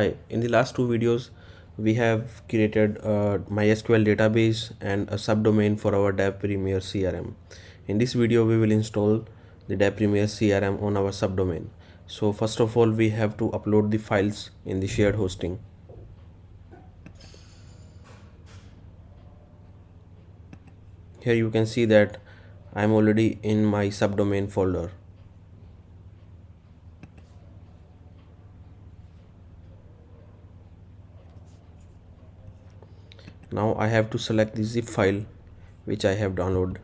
Hi, in the last two videos, we have created a MySQL database and a subdomain for our DevPremier CRM. In this video, we will install the DevPremier CRM on our subdomain. So first of all, we have to upload the files in the shared hosting. Here you can see that I am already in my subdomain folder. Now I have to select the zip file which I have downloaded.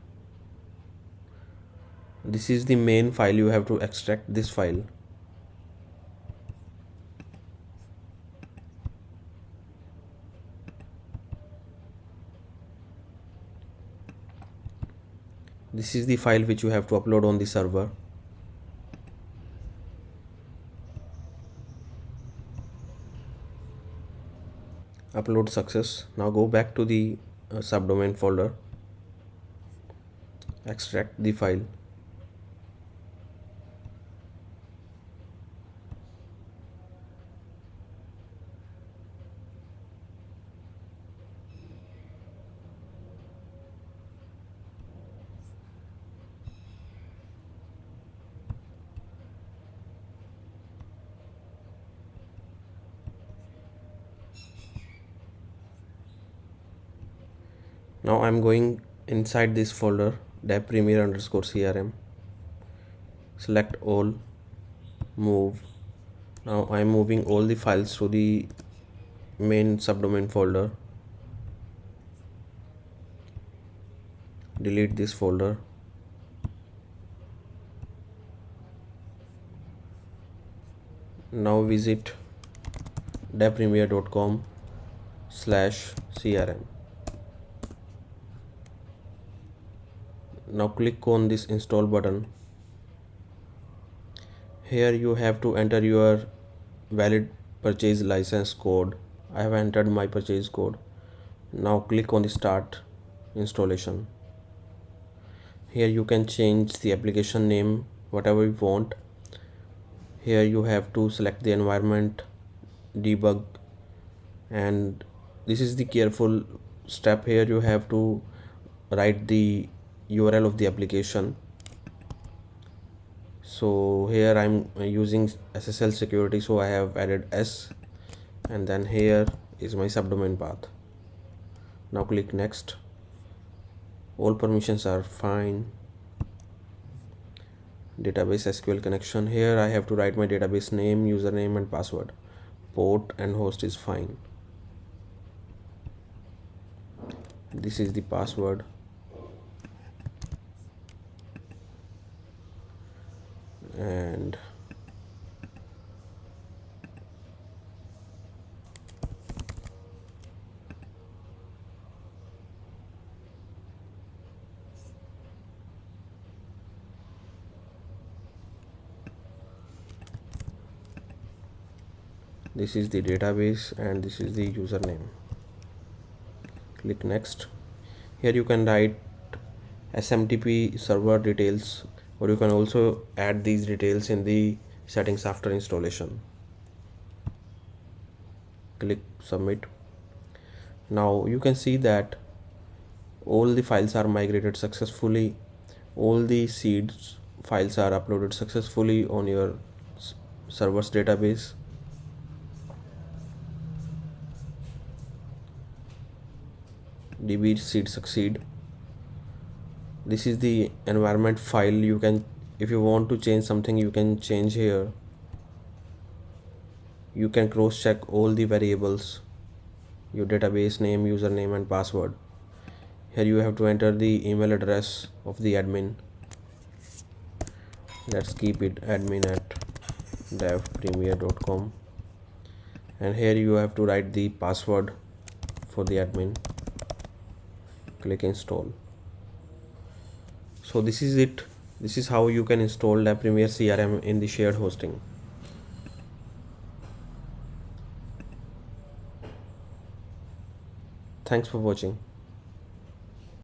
This is the main file. You have to extract this file. This is the file which you have to upload on the server. Upload success. Now go back to the subdomain folder, extract the file. Now I'm going inside this folder, DevPremier_CRM. Select all, move. Now I'm moving all the files to the main subdomain folder. Delete this folder. Now visit devpremier.com/CRM. Now click on this install button. Here you have to enter your valid purchase license code. I have entered my purchase code. Now click on the start installation. Here you can change the application name whatever you want. Here you have to select the environment, debug, and this is the careful step. Here you have to write the URL of the application. So here I'm using SSL security, so I have added S, and then here is my subdomain path. Now click next. All permissions are fine. Database SQL connection. Here I have to write my database name, username and password. Port and host is fine. This is the password. And this is the database and this is the username. Click next. Here you can write SMTP server details, or you can also add these details in the settings after installation. Click submit. Now you can see that all the files are migrated successfully. All the seeds files are uploaded successfully on your server's database. DB seed succeed. This is the environment file. You can, if you want to change something, you can change here. You can cross check all the variables, your database name, username and password. Here you have to enter the email address of the admin. Let's keep it admin@devpremier.com, and here you have to write the password for the admin. Click install. So this is it. This is how you can install DevPremier CRM in the shared hosting. Thanks for watching.